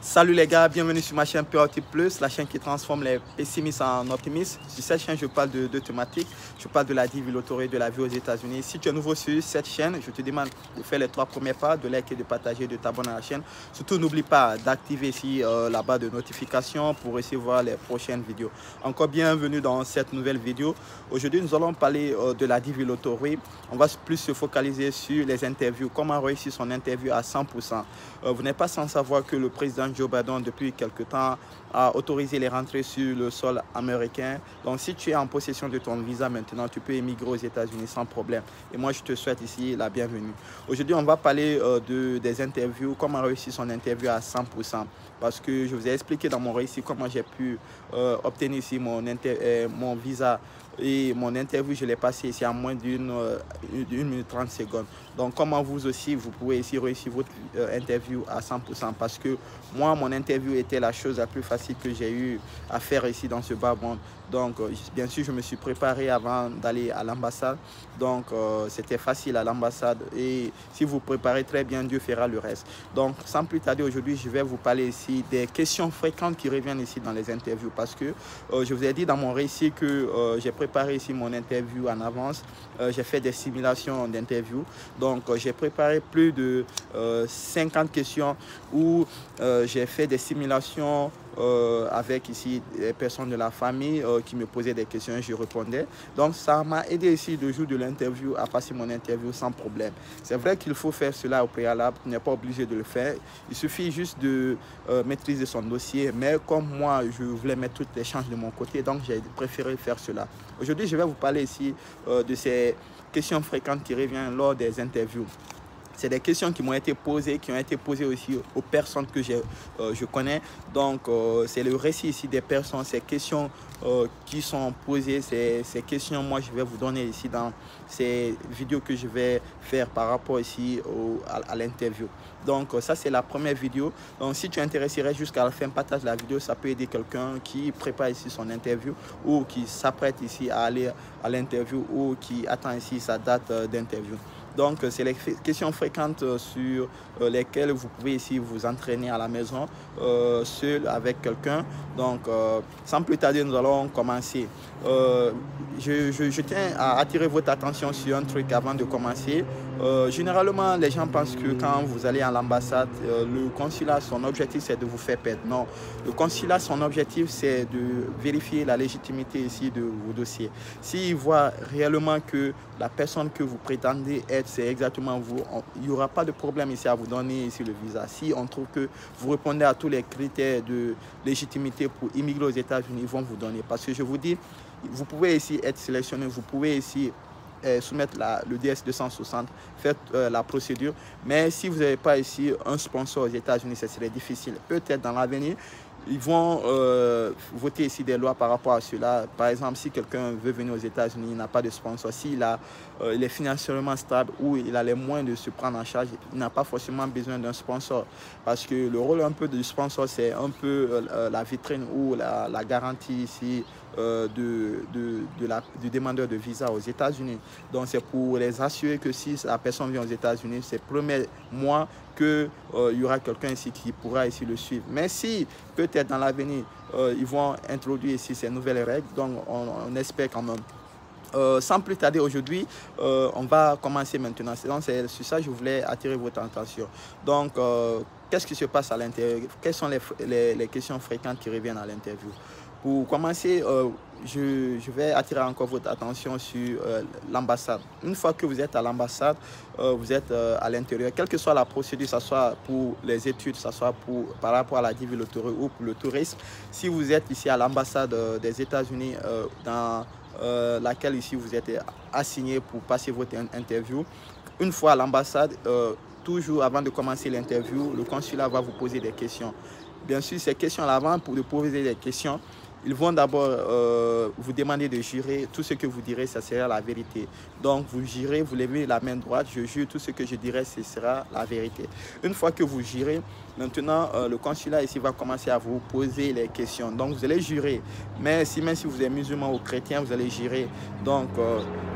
Salut les gars, bienvenue sur ma chaîne POT Plus, la chaîne qui transforme les pessimistes en optimistes. Sur cette chaîne, je parle de deux thématiques. Je parle de la vie, l'autorité, de la vie aux États-Unis. Si tu es nouveau sur cette chaîne, je te demande de faire les 3 premiers pas, de liker, de partager, de t'abonner à la chaîne. Surtout, n'oublie pas d'activer ici la barre de notification pour recevoir les prochaines vidéos. Encore bienvenue dans cette nouvelle vidéo. Aujourd'hui, nous allons parler de la vie, l'autorité. On va plus se focaliser sur les interviews, comment réussir son interview à 100%. Vous n'êtes pas sans savoir que le président Joe Biden, depuis quelque temps, a autorisé les rentrées sur le sol américain. Donc, si tu es en possession de ton visa maintenant, tu peux émigrer aux États-Unis sans problème. Et moi, je te souhaite ici la bienvenue. Aujourd'hui, on va parler des interviews, comment réussir son interview à 100%. Parce que je vous ai expliqué dans mon récit comment j'ai pu obtenir ici mon visa. Et mon interview, je l'ai passé ici en moins d'une minute 30 secondes. Donc, comment vous aussi, vous pouvez ici réussir votre interview à 100%. Parce que moi, mon interview était la chose la plus facile que j'ai eu à faire ici dans ce bas monde. Donc, bien sûr, je me suis préparé avant d'aller à l'ambassade. Donc, c'était facile à l'ambassade. Et si vous préparez très bien, Dieu fera le reste. Donc, sans plus tarder, aujourd'hui, je vais vous parler ici des questions fréquentes qui reviennent ici dans les interviews. Parce que je vous ai dit dans mon récit que j'ai préparé ici mon interview en avance. J'ai fait des simulations d'interview. Donc, j'ai préparé plus de 50 questions où j'ai fait des simulations avec ici des personnes de la famille qui me posaient des questions et je répondais. Donc, ça m'a aidé ici le jour de l'interview à passer mon interview sans problème. C'est vrai qu'il faut faire cela au préalable, tu n'es pas obligé de le faire. Il suffit juste de maîtriser son dossier. Mais comme moi, je voulais mettre toutes les chances de mon côté, donc j'ai préféré faire cela. Aujourd'hui, je vais vous parler ici de ces questions fréquentes qui reviennent lors des interviews. C'est des questions qui m'ont été posées, qui ont été posées aussi aux personnes que je connais. Donc, c'est le récit ici des personnes, ces questions qui sont posées, ces questions, moi, je vais vous donner ici dans ces vidéos que je vais faire par rapport ici à l'interview. Donc, ça, c'est la première vidéo. Donc, si tu es intéressé, reste jusqu'à la fin, partage la vidéo. Ça peut aider quelqu'un qui prépare ici son interview ou qui s'apprête ici à aller à l'interview ou qui attend ici sa date d'interview. Donc, c'est les questions fréquentes sur lesquelles vous pouvez ici vous entraîner à la maison, seul avec quelqu'un. Donc, sans plus tarder, nous allons commencer. Je tiens à attirer votre attention sur un truc avant de commencer. Généralement, les gens pensent que quand vous allez à l'ambassade, le consulat, son objectif, c'est de vous faire perdre. Non, le consulat, son objectif, c'est de vérifier la légitimité ici de vos dossiers. S'ils voient réellement que la personne que vous prétendez être, c'est exactement vous, il n'y aura pas de problème ici à vous donner ici le visa. Si on trouve que vous répondez à tous les critères de légitimité pour immigrer aux États-Unis, ils vont vous donner. Parce que je vous dis, vous pouvez ici être sélectionné, vous pouvez ici soumettre le DS 260, faire la procédure. Mais si vous n'avez pas ici un sponsor aux États-Unis, ce serait difficile. Peut-être dans l'avenir, ils vont voter ici des lois par rapport à cela. Par exemple, si quelqu'un veut venir aux États-Unis, il n'a pas de sponsor, s'il il est financièrement stable ou il a les moyens de se prendre en charge, il n'a pas forcément besoin d'un sponsor. Parce que le rôle un peu du sponsor, c'est un peu la vitrine ou la garantie ici du demandeur de visa aux États-Unis. Donc, c'est pour les assurer que si la personne vient aux États-Unis, c'est le premier mois qu'il y aura quelqu'un ici qui pourra ici le suivre. Mais si peut-être dans l'avenir, ils vont introduire ici ces nouvelles règles, donc on espère quand même. Sans plus tarder aujourd'hui, on va commencer maintenant. Donc, c'est sur ça que je voulais attirer votre attention. Donc, qu'est-ce qui se passe à l'intérieur? Quelles sont les questions fréquentes qui reviennent à l'interview? Pour commencer, je vais attirer encore votre attention sur l'ambassade. Une fois que vous êtes à l'ambassade, vous êtes à l'intérieur, quelle que soit la procédure, que ce soit pour les études, que ce soit par rapport à la vie ou pour le tourisme, si vous êtes ici à l'ambassade des États-Unis, dans laquelle ici vous êtes assigné pour passer votre interview, une fois à l'ambassade, toujours avant de commencer l'interview, le consulat va vous poser des questions. Bien sûr, ces questions-là, avant de poser des questions, ils vont d'abord vous demander de jurer. Tout ce que vous direz, ça sera la vérité. Donc, vous jurez, vous levez la main droite. Je jure, tout ce que je dirai, ce sera la vérité. Une fois que vous jurez, Maintenant, le consulat ici va commencer à vous poser les questions. Donc, vous allez jurer. Mais même si vous êtes musulman ou chrétien, vous allez jurer. Donc,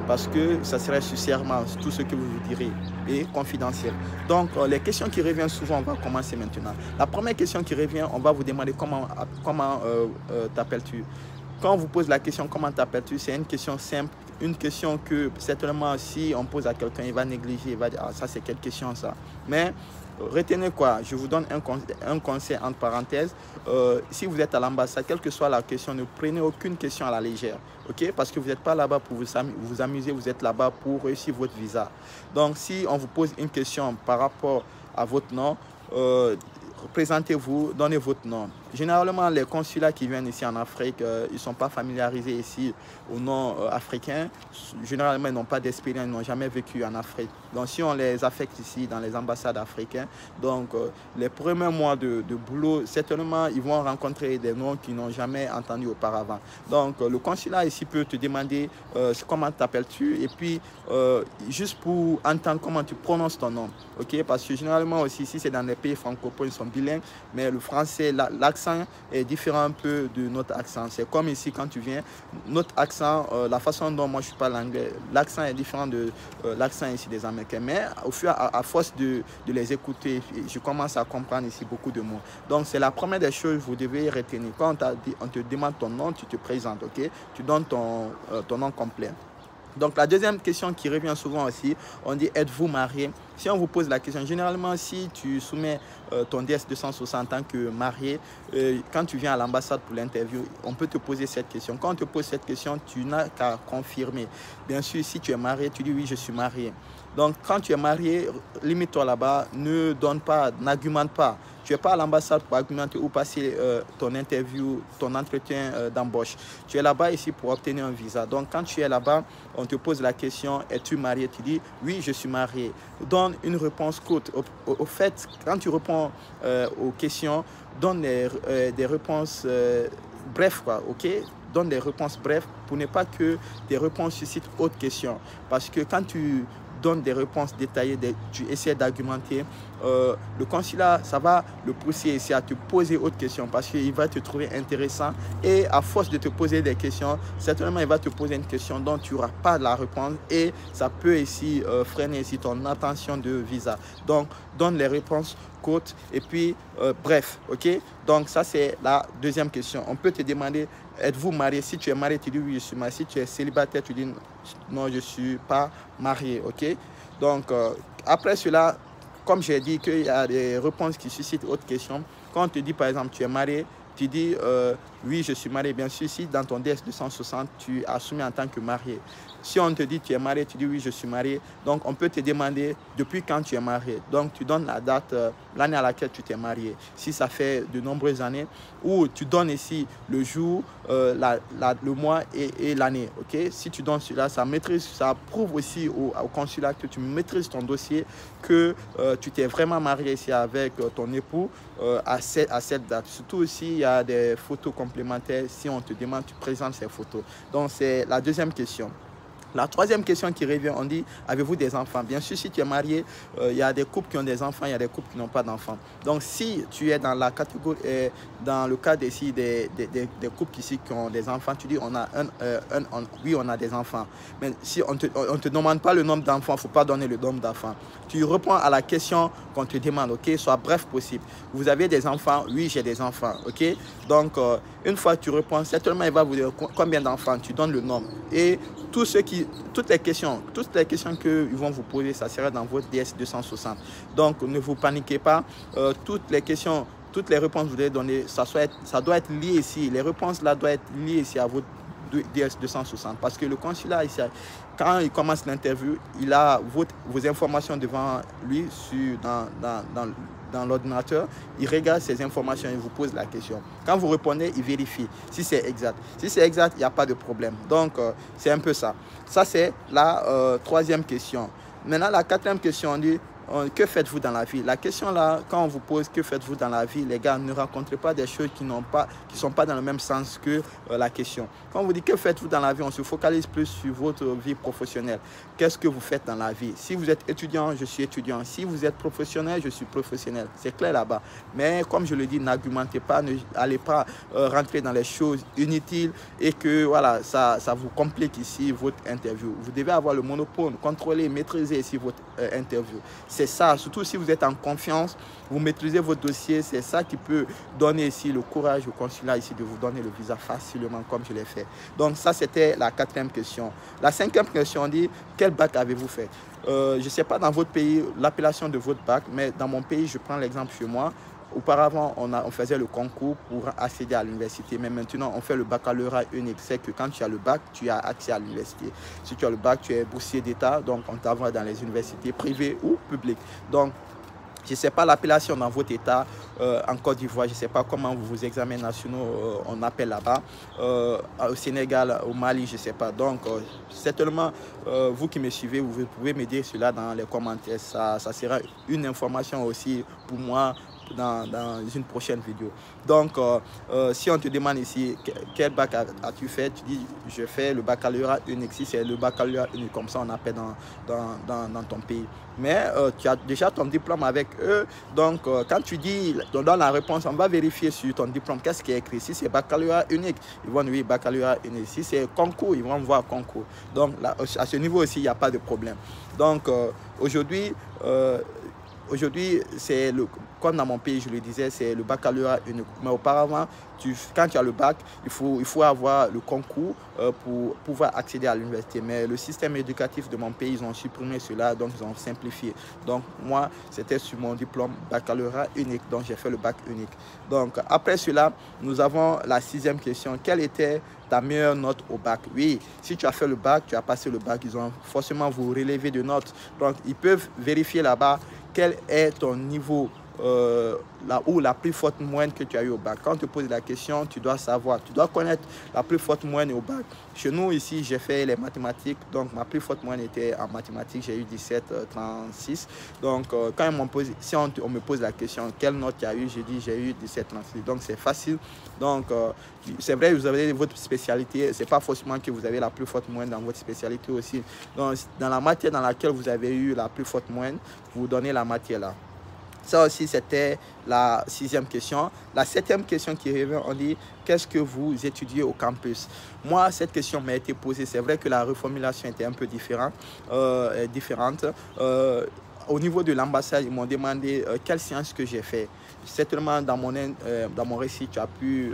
parce que ça serait sur serment, tout ce que vous vous direz, et confidentiel. Donc, les questions qui reviennent souvent, on va commencer maintenant. La première question qui revient, on va vous demander comment t'appelles-tu. Quand on vous pose la question comment t'appelles-tu, c'est une question simple, une question que certainement si on pose à quelqu'un, il va négliger, il va dire ah, ça c'est quelle question ça. Mais retenez quoi, je vous donne un conseil entre parenthèses. Si vous êtes à l'ambassade, quelle que soit la question, ne prenez aucune question à la légère. Okay? Parce que vous n'êtes pas là-bas pour vous amuser, vous êtes là-bas pour réussir votre visa. Donc si on vous pose une question par rapport à votre nom, présentez-vous, donnez votre nom. Généralement, les consulats qui viennent ici en Afrique, ils ne sont pas familiarisés ici au nom africain. Généralement, ils n'ont pas d'expérience, ils n'ont jamais vécu en Afrique. Donc, si on les affecte ici dans les ambassades africaines, donc les premiers mois de boulot, certainement, ils vont rencontrer des noms qu'ils n'ont jamais entendus auparavant. Donc, le consulat ici peut te demander comment t'appelles-tu et puis juste pour entendre comment tu prononces ton nom. Okay? Parce que généralement aussi, ici, c'est dans les pays francophones, ils sont bilingues, mais le français, l'accent est différent un peu de notre accent. C'est comme ici, quand tu viens, notre accent, la façon dont moi je parle anglais, l'accent est différent de l'accent ici des Américains. Mais à force de les écouter, je commence à comprendre ici beaucoup de mots. Donc, c'est la première des choses que vous devez retenir. Quand on te demande ton nom, tu te présentes, ok? Tu donnes ton nom complet. Donc, la deuxième question qui revient souvent aussi, on dit « Êtes-vous marié ?» Si on vous pose la question, généralement, si tu soumets ton DS-260 en tant que marié, quand tu viens à l'ambassade pour l'interview, on peut te poser cette question. Quand on te pose cette question, tu n'as qu'à confirmer. Bien sûr, si tu es marié, tu dis « Oui, je suis marié ». Donc, quand tu es marié, limite-toi là-bas, ne donne pas, n'argumente pas. Tu n'es pas à l'ambassade pour argumenter ou passer ton interview, ton entretien d'embauche. Tu es là-bas ici pour obtenir un visa. Donc, quand tu es là-bas, on te pose la question, es-tu marié? Tu dis, oui, je suis marié. Donne une réponse courte. Au fait, quand tu réponds aux questions, donne des réponses brèves, quoi, ok? Donne des réponses brèves pour ne pas que tes réponses suscitent autre question. Parce que quand tu donnes des réponses détaillées, tu essaies d'argumenter, le consulat, ça va le pousser ici à te poser autre questions parce qu'il va te trouver intéressant et à force de te poser des questions, certainement il va te poser une question dont tu n'auras pas la réponse et ça peut ici freiner ici ton attention de visa. Donc, donne les réponses courtes et puis bref, ok? Donc, ça c'est la deuxième question. On peut te demander, êtes-vous marié? Si tu es marié, tu dis oui, je suis marié. Si tu es célibataire, tu dis non, je ne suis pas marié, ok? Donc, après cela, comme j'ai dit qu'il y a des réponses qui suscitent autre question. Quand on te dit, par exemple, tu es marié, tu dis oui, je suis marié. Bien sûr, si dans ton DS-260, tu as assumé en tant que marié. Si on te dit tu es marié, tu dis oui, je suis marié. Donc, on peut te demander depuis quand tu es marié. Donc, tu donnes la date, l'année à laquelle tu t'es marié. Si ça fait de nombreuses années, ou tu donnes ici le jour, le mois et l'année. Okay? Si tu donnes cela, ça prouve aussi au consulat que tu maîtrises ton dossier, que tu t'es vraiment marié ici avec ton époux à cette date. Surtout aussi, il y a des photos complémentaires. Si on te demande, tu présentes ces photos. Donc, c'est la deuxième question. La troisième question qui revient, on dit, avez-vous des enfants? Bien sûr, si tu es marié, il y a des couples qui ont des enfants, il y a des couples qui n'ont pas d'enfants. Donc, si tu es dans la catégorie, dans le cas ici des couples ici qui ont des enfants, tu dis, oui, on a des enfants. Mais si on te demande pas le nombre d'enfants, il ne faut pas donner le nombre d'enfants. Tu réponds à la question qu'on te demande, ok? Sois bref possible. Vous avez des enfants? Oui, j'ai des enfants, ok? Donc, une fois que tu réponds, certainement, il va vous dire combien d'enfants, tu donnes le nombre. Et toutes les questions qu'ils vont vous poser, ça sera dans votre DS-260. Donc, ne vous paniquez pas. Toutes les questions, toutes les réponses que vous devez donner, ça doit être lié ici. Les réponses là doivent être liées ici à votre DS-260. Parce que le consulat ici, quand il commence l'interview, il a vos informations devant lui dans l'ordinateur, il regarde ces informations et vous pose la question. Quand vous répondez, il vérifie si c'est exact. Si c'est exact, il n'y a pas de problème. Donc, c'est un peu ça. Ça, c'est la troisième question. Maintenant, la quatrième question, on dit, que faites-vous dans la vie? La question là, quand on vous pose que faites-vous dans la vie, les gars, ne rencontrez pas des choses qui ne sont pas dans le même sens que la question. Quand on vous dit que faites-vous dans la vie, on se focalise plus sur votre vie professionnelle. Qu'est-ce que vous faites dans la vie? Si vous êtes étudiant, je suis étudiant. Si vous êtes professionnel, je suis professionnel. C'est clair là-bas. Mais comme je le dis, n'argumentez pas, n'allez pas rentrer dans les choses inutiles et que voilà, ça vous complique ici votre interview. Vous devez avoir le monopole, contrôler, maîtriser ici votre interview. C'est ça, surtout si vous êtes en confiance, vous maîtrisez votre dossier, c'est ça qui peut donner ici le courage au consulat ici de vous donner le visa facilement comme je l'ai fait. Donc ça, c'était la 4e question. La 5e question, on dit, quel bac avez-vous fait? Je ne sais pas dans votre pays l'appellation de votre bac, mais dans mon pays, je prends l'exemple chez moi. Auparavant, on faisait le concours pour accéder à l'université, mais maintenant, on fait le baccalauréat unique. C'est que quand tu as le bac, tu as accès à l'université. Si tu as le bac, tu es boursier d'État, donc on t'envoie dans les universités privées ou publiques. Donc, je ne sais pas l'appellation dans votre État, en Côte d'Ivoire, je ne sais pas comment vos examens nationaux on appelle là-bas. Au Sénégal, au Mali, je ne sais pas. Donc, certainement, vous qui me suivez, vous pouvez me dire cela dans les commentaires. Ça sera une information aussi pour moi dans une prochaine vidéo. Donc, si on te demande ici, quel bac as-tu fait? Tu dis, je fais le baccalauréat unique. Si c'est le baccalauréat unique, comme ça on appelle dans ton pays. Mais tu as déjà ton diplôme avec eux. Donc, quand tu dis, dans la réponse, on va vérifier sur ton diplôme, qu'est-ce qui est écrit. Si c'est baccalauréat unique, ils vont oui, baccalauréat unique. Si c'est concours, ils vont voir concours. Donc, là, à ce niveau aussi, il n'y a pas de problème. Donc, aujourd'hui, c'est comme dans mon pays, je le disais, c'est le baccalauréat unique. Mais auparavant, quand tu as le bac, il faut avoir le concours pour pouvoir accéder à l'université. Mais le système éducatif de mon pays, ils ont supprimé cela, donc ils ont simplifié. Donc moi, c'était sur mon diplôme baccalauréat unique, donc j'ai fait le bac unique. Donc après cela, nous avons la 6e question. Quelle était ta meilleure note au bac? Oui, si tu as fait le bac, tu as passé le bac, ils ont forcément vous relever de notes. Donc ils peuvent vérifier là-bas quel est ton niveau, la plus forte moyenne que tu as eu au bac. Quand on te pose la question, tu dois savoir, tu dois connaître la plus forte moyenne au bac. Chez nous, ici, j'ai fait les mathématiques, donc ma plus forte moyenne était en mathématiques, j'ai eu 17,36. Donc, quand si on me pose la question, quelle note tu as eu, j'ai dit, j'ai eu 17,36. Donc, c'est facile. Donc, c'est vrai, vous avez votre spécialité, c'est pas forcément que vous avez la plus forte moyenne dans votre spécialité aussi. Donc, dans la matière dans laquelle vous avez eu la plus forte moyenne, vous donnez la matière là. Ça aussi, c'était la 6e question. La 7e question qui revient, on dit, qu'est-ce que vous étudiez au campus? Moi, cette question m'a été posée. C'est vrai que la reformulation était un peu différente. Au niveau de l'ambassade, ils m'ont demandé quelle science que j'ai fait. Certainement, dans mon récit, tu as pu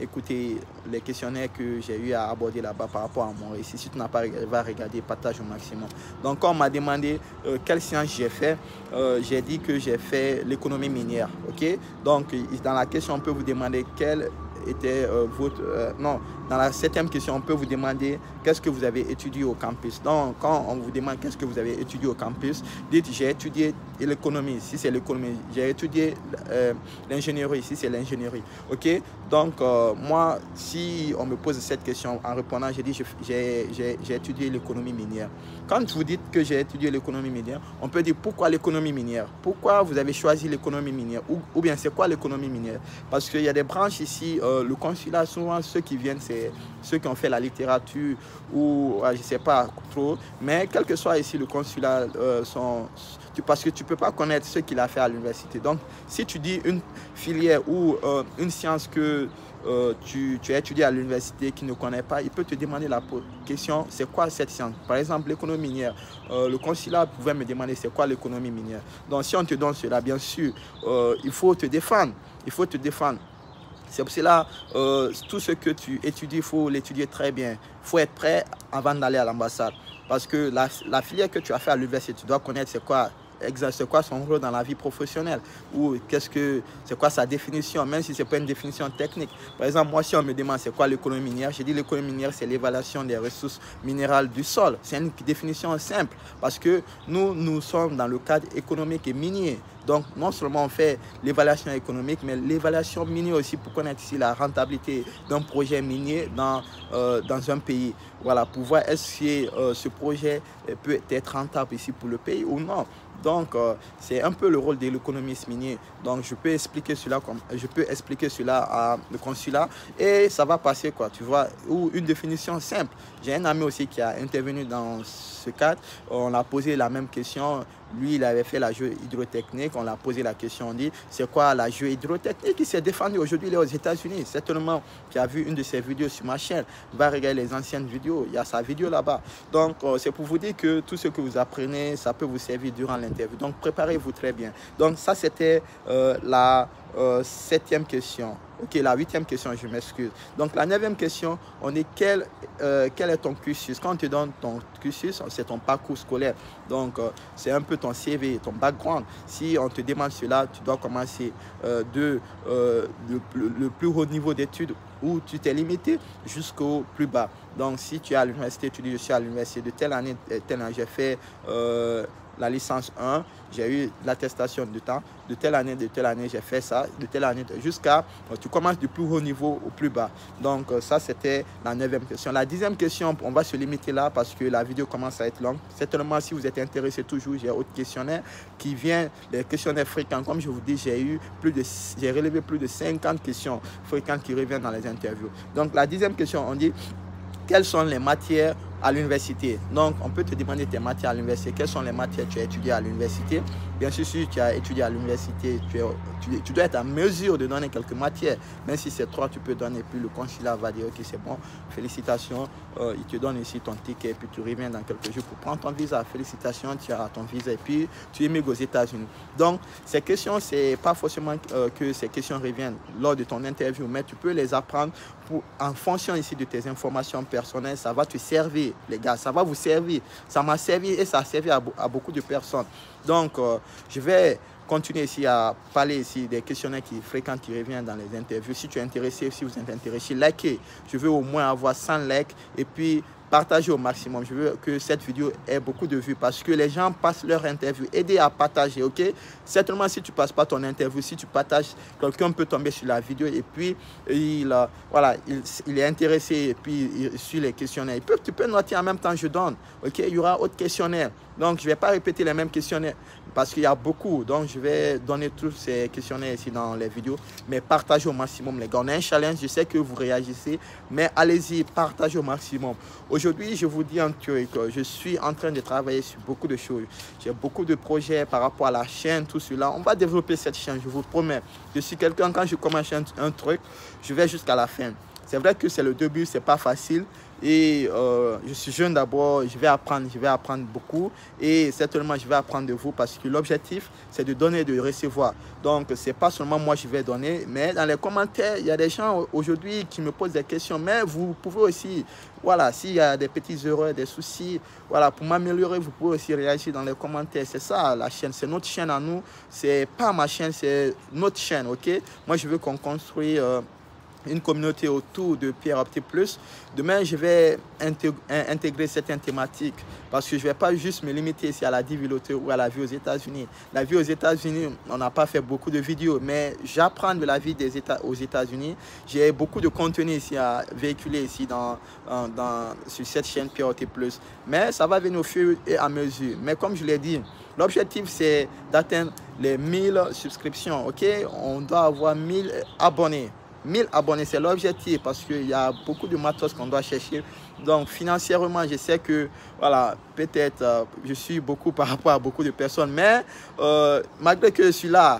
écouter les questionnaires que j'ai eu à aborder là-bas par rapport à mon récit. Si tu n'as pas regardé, partage au maximum. Donc, quand on m'a demandé quelle science j'ai fait, j'ai dit que j'ai fait l'économie minière. Ok? Donc, dans la question, on peut vous demander quelle était non, dans la 7e question, on peut vous demander qu'est-ce que vous avez étudié au campus. Donc, quand on vous demande qu'est-ce que vous avez étudié au campus, dites j'ai étudié l'économie. Si c'est l'économie, j'ai étudié l'ingénierie. Si c'est l'ingénierie. Ok? Donc, moi, si on me pose cette question en répondant, j'ai dit j'ai étudié l'économie minière. Quand vous dites que j'ai étudié l'économie minière, on peut dire pourquoi l'économie minière? Pourquoi vous avez choisi l'économie minière? Ou bien c'est quoi l'économie minière? Parce qu'il y a des branches ici, le consulat, souvent ceux qui viennent, c'est ceux qui ont fait la littérature ou je ne sais pas trop. Mais quel que soit ici le consulat, parce que tu ne peux pas connaître ce qu'il a fait à l'université. Donc, si tu dis une filière ou une science que tu as étudié à l'université qui ne connaît pas, il peut te demander la question, c'est quoi cette science? Par exemple, l'économie minière. Le consulat pouvait me demander c'est quoi l'économie minière. Donc, si on te donne cela, bien sûr, il faut te défendre. Il faut te défendre. C'est pour cela, tout ce que tu étudies, il faut l'étudier très bien. Il faut être prêt avant d'aller à l'ambassade. Parce que la filière que tu as fait à l'université, tu dois connaître c'est quoi son rôle dans la vie professionnelle ou c'est quoi sa définition, même si ce n'est pas une définition technique. Par exemple, moi, si on me demande c'est quoi l'économie minière, je dis l'économie minière, c'est l'évaluation des ressources minérales du sol. C'est une définition simple parce que nous sommes dans le cadre économique et minier. Donc, non seulement on fait l'évaluation économique, mais l'évaluation minière aussi pour connaître ici la rentabilité d'un projet minier dans un pays. Voilà, pour voir est-ce que ce projet peut être rentable ici pour le pays ou non. Donc, c'est un peu le rôle de l'économiste minier. Donc, je peux expliquer cela à le consulat et ça va passer, quoi, tu vois. Ou une définition simple. J'ai un ami aussi qui a intervenu dans ce cadre. On a posé la même question. Lui, il avait fait la géohydrotechnique. On l'a posé la question, on dit, c'est quoi la géohydrotechnique? Il s'est défendu. Aujourd'hui, il est aux États-Unis. Certainement, qui a vu une de ses vidéos sur ma chaîne, va regarder les anciennes vidéos. Il y a sa vidéo là-bas. Donc, c'est pour vous dire que tout ce que vous apprenez, ça peut vous servir durant l'interview. Donc, préparez-vous très bien. Donc, ça, c'était la 7e question. Ok, la 8e question, je m'excuse. Donc, la 9e question, on est quel est ton cursus? Quand on te donne ton cursus, c'est ton parcours scolaire. Donc, c'est un peu ton CV, ton background. Si on te demande cela, tu dois commencer le plus haut niveau d'études où tu t'es limité jusqu'au plus bas. Donc, si tu es à l'université, tu dis je suis à l'université de telle année, j'ai fait la licence 1, j'ai eu l'attestation de temps, de telle année, j'ai fait ça, de telle année, jusqu'à, tu commences du plus haut niveau au plus bas. Donc, ça, c'était la 9e question. La 10e question, on va se limiter là parce que la vidéo commence à être longue. Certainement, si vous êtes intéressé toujours, j'ai autre questionnaire qui vient, les questionnaires fréquents. Comme je vous dis, j'ai relevé plus de 50 questions fréquentes qui reviennent dans les interviews. Donc, la 10e question, on dit, quelles sont les matières à l'université? Donc, on peut te demander tes matières à l'université. Quelles sont les matières que tu as étudiées à l'université? Bien sûr, si tu as étudié à l'université, tu dois être en mesure de donner quelques matières. Même si c'est 3, tu peux donner. Puis le consulat va dire, ok, c'est bon, félicitations. Il te donne ici ton ticket. Puis tu reviens dans quelques jours pour prendre ton visa. Félicitations, tu as ton visa. Et puis, tu émigres aux États-Unis. Donc, ces questions, c'est pas forcément que ces questions reviennent lors de ton interview, mais tu peux les apprendre en fonction ici de tes informations personnelles. Ça va te servir, les gars. Ça va vous servir. Ça m'a servi et ça a servi à beaucoup de personnes. Donc, je vais continuer ici à parler ici des questionnaires fréquents qui reviennent dans les interviews. Si tu es intéressé, si vous êtes intéressé, likez. Je veux au moins avoir 100 likes et puis partagez au maximum. Je veux que cette vidéo ait beaucoup de vues parce que les gens passent leur interview. Aidez à partager, ok? Certainement, si tu ne passes pas ton interview, si tu partages, quelqu'un peut tomber sur la vidéo et puis il est intéressé et puis il suit les questionnaires. Tu peux noter en même temps, je donne, ok? Il y aura autre questionnaire. Donc, je ne vais pas répéter les mêmes questionnaires parce qu'il y a beaucoup. Donc, je vais donner tous ces questionnaires ici dans les vidéos. Mais partagez au maximum, les gars. On a un challenge. Je sais que vous réagissez. Mais allez-y, partagez au maximum. Aujourd'hui, je vous dis en truc. Je suis en train de travailler sur beaucoup de choses. J'ai beaucoup de projets par rapport à la chaîne, tout cela. On va développer cette chaîne, je vous promets. Je suis quelqu'un, quand je commence un truc, je vais jusqu'à la fin. C'est vrai que c'est le début, c'est pas facile. Et je suis jeune d'abord, je vais apprendre beaucoup et certainement je vais apprendre de vous parce que l'objectif c'est de donner et de recevoir. Donc c'est pas seulement moi je vais donner, mais dans les commentaires il y a des gens aujourd'hui qui me posent des questions, mais vous pouvez aussi, voilà, s'il y a des petites erreurs, des soucis, voilà, pour m'améliorer vous pouvez aussi réagir dans les commentaires. C'est ça la chaîne, c'est notre chaîne à nous, c'est pas ma chaîne, c'est notre chaîne, ok? Moi je veux qu'on construise une communauté autour de Pierre Optic Plus. Demain, je vais intégrer certaines thématiques parce que je ne vais pas juste me limiter ici à la vie ou à la vie aux États-Unis. La vie aux États-Unis, on n'a pas fait beaucoup de vidéos, mais j'apprends de la vie aux États-Unis. J'ai beaucoup de contenu ici à véhiculer ici sur cette chaîne Pierre Optic Plus. Mais ça va venir au fur et à mesure. Mais comme je l'ai dit, l'objectif, c'est d'atteindre les 1000 subscriptions. Ok, on doit avoir 1000 abonnés. 1000 abonnés, c'est l'objectif parce qu'il y a beaucoup de matos qu'on doit chercher. Donc, financièrement, je sais que, voilà, peut-être je suis beaucoup par rapport à beaucoup de personnes, mais malgré que celui-là,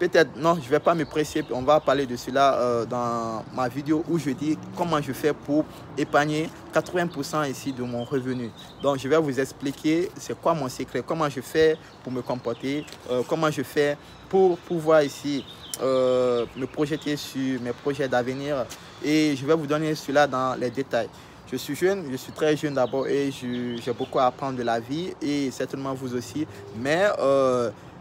peut-être, non, je ne vais pas me presser. On va parler de cela dans ma vidéo où je dis comment je fais pour épargner 80% ici de mon revenu. Donc, je vais vous expliquer c'est quoi mon secret, comment je fais pour me comporter, comment je fais pour pouvoir ici me projeter sur mes projets d'avenir. Et je vais vous donner cela dans les détails. Je suis jeune, je suis très jeune d'abord et j'ai beaucoup à apprendre de la vie et certainement vous aussi. Mais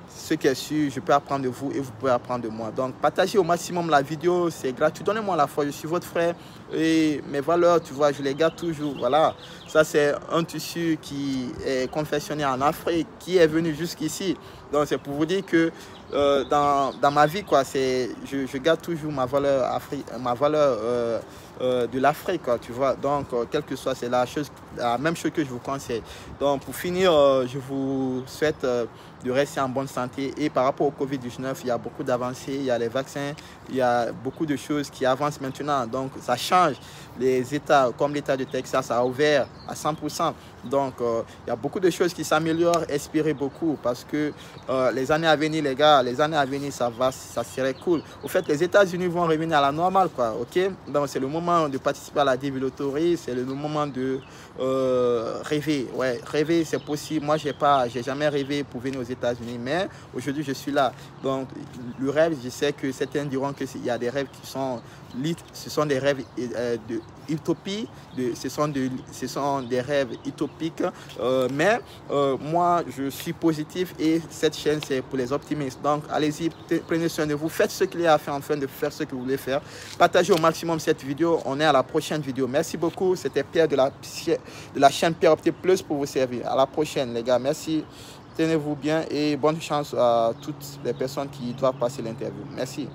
ce qui est sûr, je peux apprendre de vous et vous pouvez apprendre de moi. Donc, partagez au maximum la vidéo, c'est gratuit. Donnez-moi la foi, je suis votre frère et mes valeurs, tu vois, je les garde toujours. Voilà, ça c'est un tissu qui est confectionné en Afrique, qui est venu jusqu'ici. Donc, c'est pour vous dire que dans ma vie, quoi, je garde toujours ma valeur de l'Afrique, tu vois. Donc, quelle que soit, c'est la même chose que je vous conseille. Donc, pour finir, je vous souhaite de rester en bonne santé. Et par rapport au Covid-19, il y a beaucoup d'avancées, il y a les vaccins, il y a beaucoup de choses qui avancent maintenant. Donc, ça change. Les États, comme l'État de Texas, a ouvert à 100%. Donc, il y a beaucoup de choses qui s'améliorent. Espérez beaucoup parce que les années à venir, les gars, les années à venir, ça serait cool. Au fait, les États-Unis vont revenir à la normale, quoi, ok? Donc, c'est le moment de participer à la Divi Lottery, c'est le moment de rêver. Ouais, rêver, c'est possible. Moi, j'ai jamais rêvé pour venir aux États-Unis, mais aujourd'hui, je suis là. Donc, le rêve, je sais que certains diront qu'il y a des rêves qui sont ce sont des rêves de utopie, ce sont des rêves utopiques, mais moi je suis positif et cette chaîne c'est pour les optimistes. Donc allez-y, prenez soin de vous, faites ce qu'il y a à faire, enfin de faire ce que vous voulez faire, partagez au maximum cette vidéo. On est à la prochaine vidéo. Merci beaucoup, c'était Pierre de la chaîne Pierre Opté Plus pour vous servir. À la prochaine les gars, merci, tenez-vous bien et bonne chance à toutes les personnes qui doivent passer l'interview. Merci.